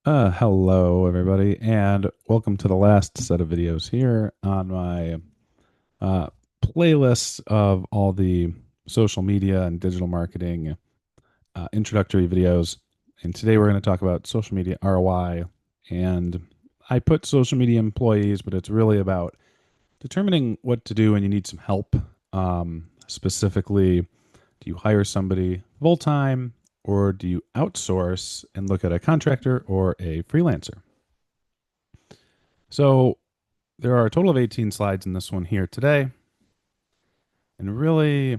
Hello, everybody, and welcome to the last set of videos here on my uh, playlist of all the social media and digital marketing introductory videos. And today we're going to talk about social media ROI. And I put social media employees, but it's really about determining what to do when you need some help. Specifically, do you hire somebody full time or do you outsource and look at a contractor or a freelancer? So there are a total of 18 slides in this one here today. And really,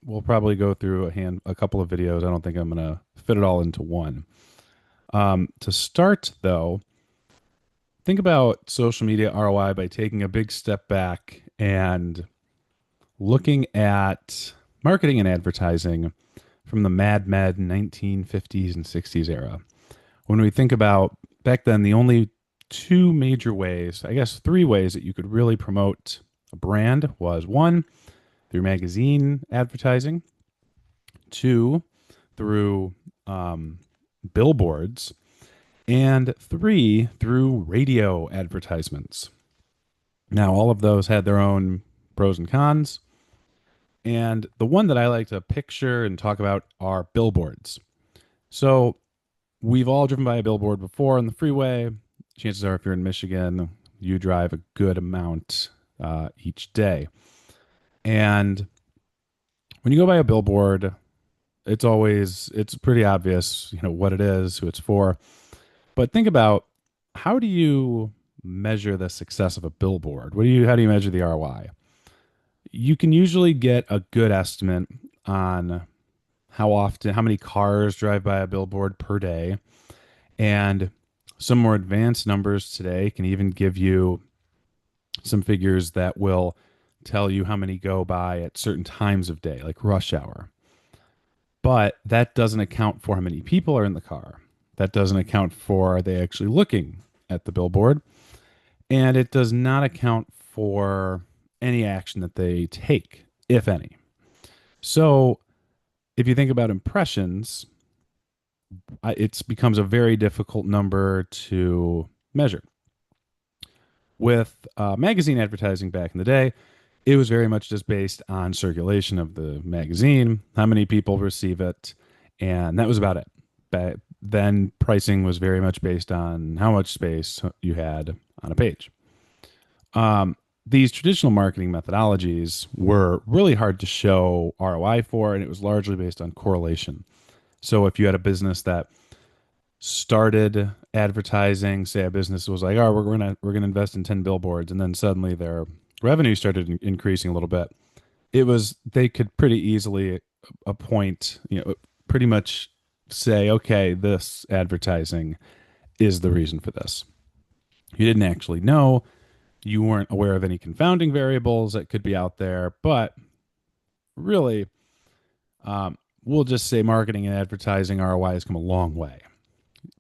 we'll probably go through a couple of videos. I don't think I'm going to fit it all into one. To start, though, think about social media ROI by taking a big step back and looking at marketing and advertising from the Mad Med 1950s and 60s era. When we think about back then, the only two major ways, I guess three ways that you could really promote a brand was one, through magazine advertising, two, through billboards, and three, through radio advertisements. Now, all of those had their own pros and cons. And the one that I like to picture and talk about are billboards. So we've all driven by a billboard before on the freeway. Chances are, if you're in Michigan, you drive a good amount each day. And when you go by a billboard, it's pretty obvious, what it is, who it's for. But think about, how do you measure the success of a billboard? How do you measure the ROI? You can usually get a good estimate on how many cars drive by a billboard per day. And some more advanced numbers today can even give you some figures that will tell you how many go by at certain times of day, like rush hour. But that doesn't account for how many people are in the car. That doesn't account for, are they actually looking at the billboard? And it does not account for any action that they take, if any. So if you think about impressions, it becomes a very difficult number to measure. With magazine advertising back in the day, it was very much just based on circulation of the magazine, how many people receive it, and that was about it. But then pricing was very much based on how much space you had on a page. These traditional marketing methodologies were really hard to show ROI for, and it was largely based on correlation. So if you had a business that started advertising, say a business was like, "Oh, we're gonna invest in 10 billboards," and then suddenly their revenue started increasing a little bit. They could pretty easily appoint, pretty much say, okay, this advertising is the reason for this. You didn't actually know, you weren't aware of any confounding variables that could be out there, but really, we'll just say marketing and advertising ROI has come a long way.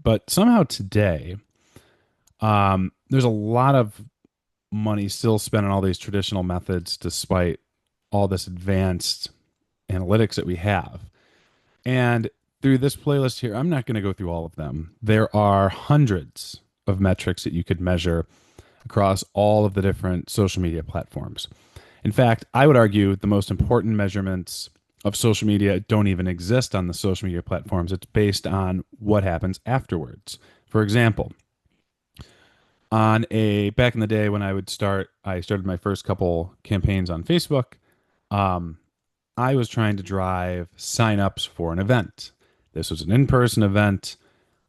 But somehow today, there's a lot of money still spent on all these traditional methods, despite all this advanced analytics that we have. And through this playlist here, I'm not going to go through all of them. There are hundreds of metrics that you could measure across all of the different social media platforms. In fact, I would argue the most important measurements of social media don't even exist on the social media platforms. It's based on what happens afterwards. For example, back in the day when I started my first couple campaigns on Facebook. I was trying to drive signups for an event. This was an in-person event.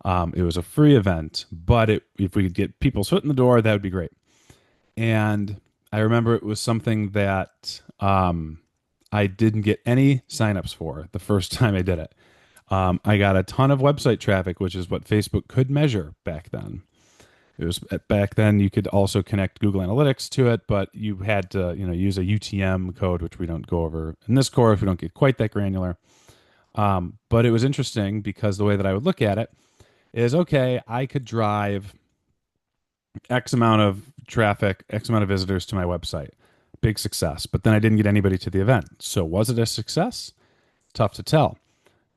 It was a free event, but if we could get people's foot in the door, that would be great. And I remember it was something that I didn't get any signups for the first time I did it. I got a ton of website traffic, which is what Facebook could measure back then. It was back then you could also connect Google Analytics to it, but you had to use a UTM code, which we don't go over in this course. We don't get quite that granular. But it was interesting because the way that I would look at it is, okay, I could drive X amount of traffic, X amount of visitors to my website. Big success. But then I didn't get anybody to the event. So was it a success? Tough to tell.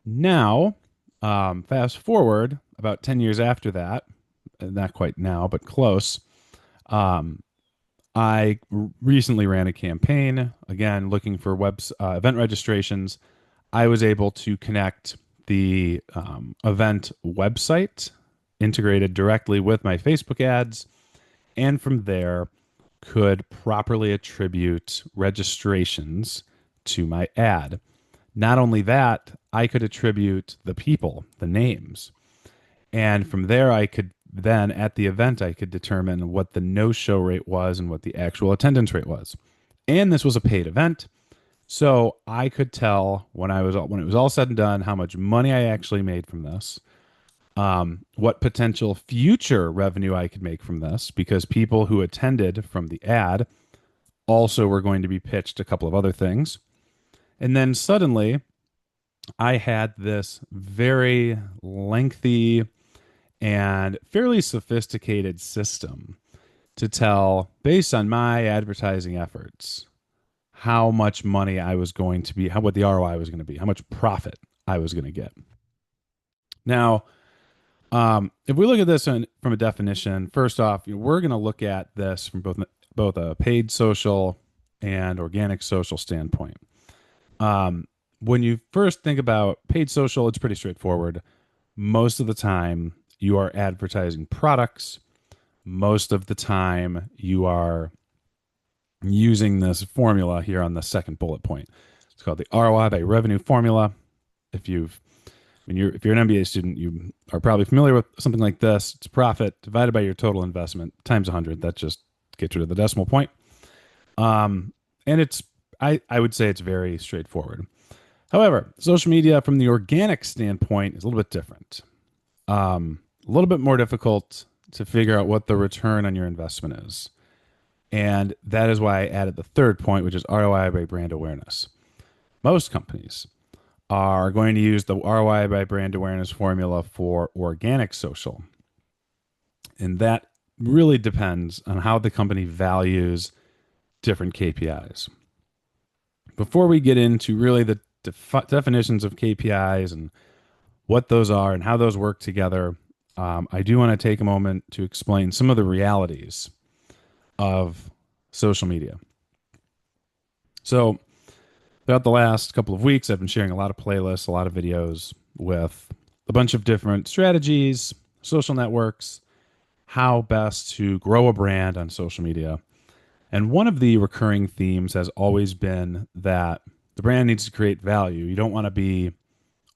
Now, Fast forward about 10 years after that, not quite now, but close. Um, recently ran a campaign, again, looking for event registrations. I was able to connect the event website integrated directly with my Facebook ads, and from there could properly attribute registrations to my ad. Not only that, I could attribute the people, the names. And from there, I could then at the event, I could determine what the no show rate was and what the actual attendance rate was. And this was a paid event. So I could tell when it was all said and done how much money I actually made from this, what potential future revenue I could make from this, because people who attended from the ad also were going to be pitched a couple of other things. And then suddenly I had this very lengthy and fairly sophisticated system to tell, based on my advertising efforts, how much money I was going to be, what the ROI was going to be, how much profit I was going to get. Now, if we look at this from a definition, first off, we're going to look at this from both a paid social and organic social standpoint. When you first think about paid social, it's pretty straightforward. Most of the time, you are advertising products. Most of the time, you are using this formula here on the second bullet point. It's called the ROI by revenue formula. If you've if you're an MBA student, you are probably familiar with something like this. It's profit divided by your total investment times 100. That just gets rid of the decimal point. And I would say it's very straightforward. However, social media from the organic standpoint is a little bit different. A little bit more difficult to figure out what the return on your investment is. And that is why I added the third point, which is ROI by brand awareness. Most companies are going to use the ROI by brand awareness formula for organic social. And that really depends on how the company values different KPIs. Before we get into really the definitions of KPIs and what those are and how those work together, I do want to take a moment to explain some of the realities of social media. So, throughout the last couple of weeks, I've been sharing a lot of playlists, a lot of videos with a bunch of different strategies, social networks, how best to grow a brand on social media. And one of the recurring themes has always been that the brand needs to create value. You don't want to be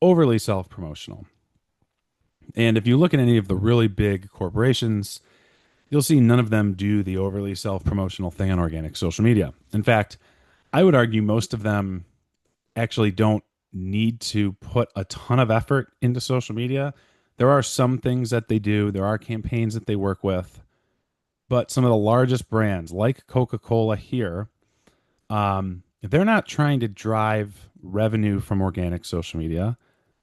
overly self-promotional. And if you look at any of the really big corporations, you'll see none of them do the overly self-promotional thing on organic social media. In fact, I would argue most of them actually don't need to put a ton of effort into social media. There are some things that they do, there are campaigns that they work with, but some of the largest brands like Coca-Cola here, they're not trying to drive revenue from organic social media.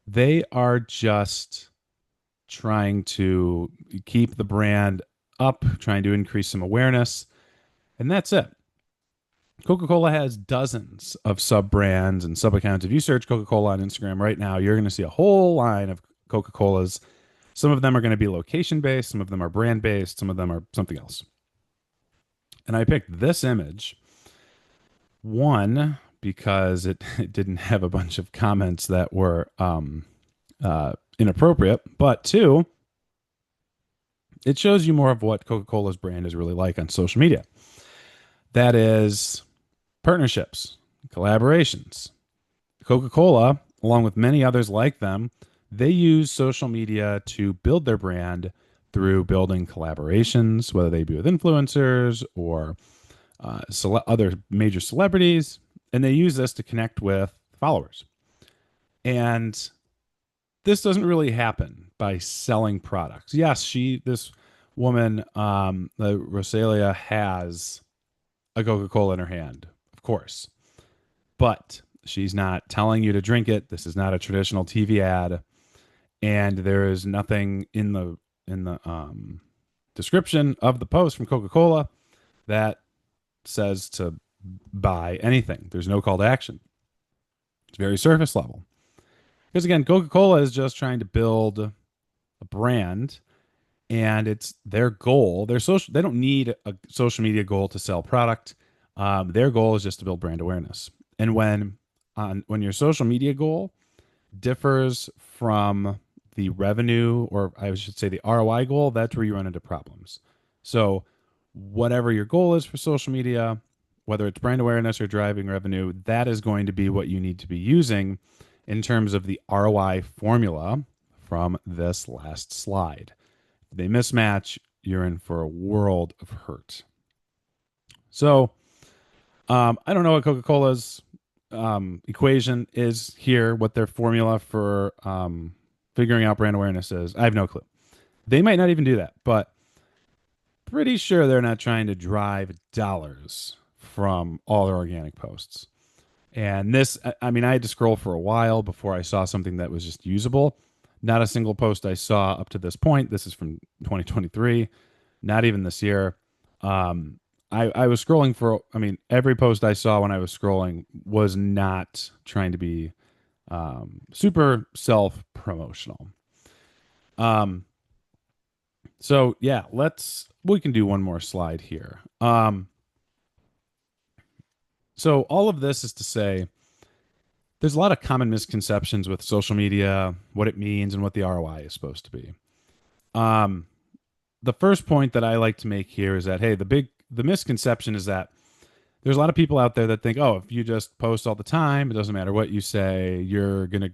They are just trying to keep the brand up, trying to increase some awareness, and that's it. Coca-Cola has dozens of sub brands and sub accounts. If you search Coca-Cola on Instagram right now, you're going to see a whole line of Coca-Colas. Some of them are going to be location based, some of them are brand based, some of them are something else. And I picked this image, one, because it didn't have a bunch of comments that were inappropriate, but two, it shows you more of what Coca-Cola's brand is really like on social media. That is partnerships, collaborations. Coca-Cola, along with many others like them, they use social media to build their brand through building collaborations, whether they be with influencers or other major celebrities, and they use this to connect with followers. And this doesn't really happen by selling products. Yes, this woman, Rosalia, has a Coca-Cola in her hand, of course, but she's not telling you to drink it. This is not a traditional TV ad, and there is nothing in the description of the post from Coca-Cola that says to buy anything. There's no call to action. It's very surface level. Because again, Coca-Cola is just trying to build a brand, and it's their goal. Their social, they don't need a social media goal to sell product. Their goal is just to build brand awareness. And when your social media goal differs from the revenue, or I should say the ROI goal, that's where you run into problems. So, whatever your goal is for social media, whether it's brand awareness or driving revenue, that is going to be what you need to be using in terms of the ROI formula from this last slide. If they mismatch, you're in for a world of hurt. So, I don't know what Coca Cola's equation is here, what their formula for figuring out brand awareness is. I have no clue. They might not even do that, but pretty sure they're not trying to drive dollars from all their organic posts. And this, I mean, I had to scroll for a while before I saw something that was just usable. Not a single post I saw up to this point. This is from 2023, not even this year. I was scrolling for, I mean, every post I saw when I was scrolling was not trying to be super self promotional. Um, so yeah, we can do one more slide here. So all of this is to say there's a lot of common misconceptions with social media, what it means, and what the ROI is supposed to be. Um, the first point that I like to make here is that hey, the misconception is that there's a lot of people out there that think, oh, if you just post all the time, it doesn't matter what you say, you're going to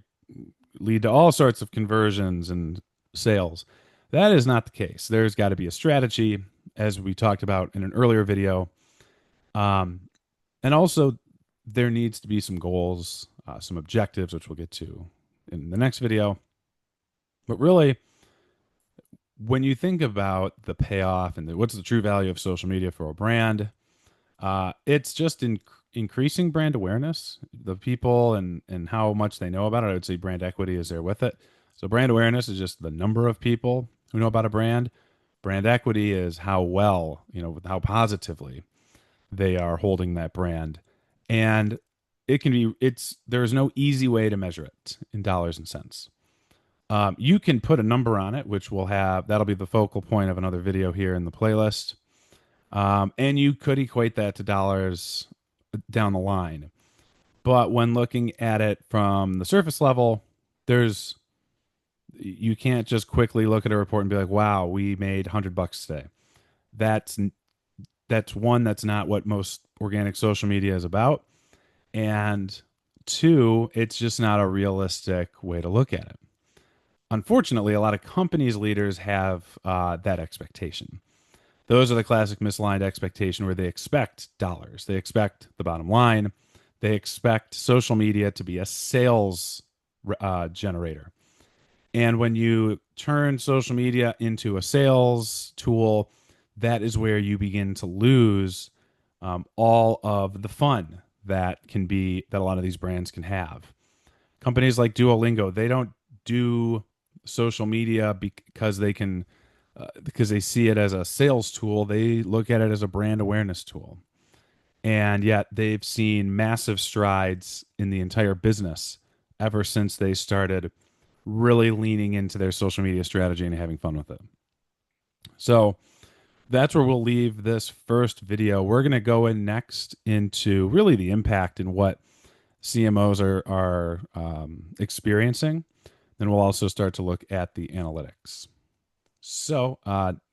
lead to all sorts of conversions and sales. That is not the case. There's got to be a strategy, as we talked about in an earlier video. Um, and also, there needs to be some goals, some objectives, which we'll get to in the next video. But really, when you think about the payoff and what's the true value of social media for a brand, it's just increasing brand awareness, the people and how much they know about it. I would say brand equity is there with it. So brand awareness is just the number of people who know about a brand. Brand equity is how well, how positively they are holding that brand. And there's no easy way to measure it in dollars and cents. You can put a number on it, which that'll be the focal point of another video here in the playlist. And you could equate that to dollars down the line. But when looking at it from the surface level, you can't just quickly look at a report and be like, wow, we made $100 today. That's that's not what most organic social media is about. And two, it's just not a realistic way to look at it. Unfortunately, a lot of companies' leaders have that expectation. Those are the classic misaligned expectation where they expect dollars. They expect the bottom line. They expect social media to be a sales generator. And when you turn social media into a sales tool, that is where you begin to lose all of the fun that a lot of these brands can have. Companies like Duolingo, they don't do social media because because they see it as a sales tool. They look at it as a brand awareness tool. And yet they've seen massive strides in the entire business ever since they started really leaning into their social media strategy and having fun with it. So that's where we'll leave this first video. We're going to go in next into really the impact and what CMOs are experiencing. Then we'll also start to look at the analytics. So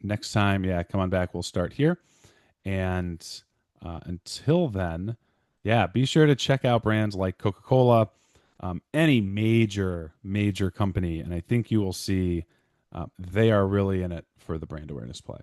next time, come on back. We'll start here. And until then, be sure to check out brands like Coca-Cola, any major company. And I think you will see they are really in it for the brand awareness play.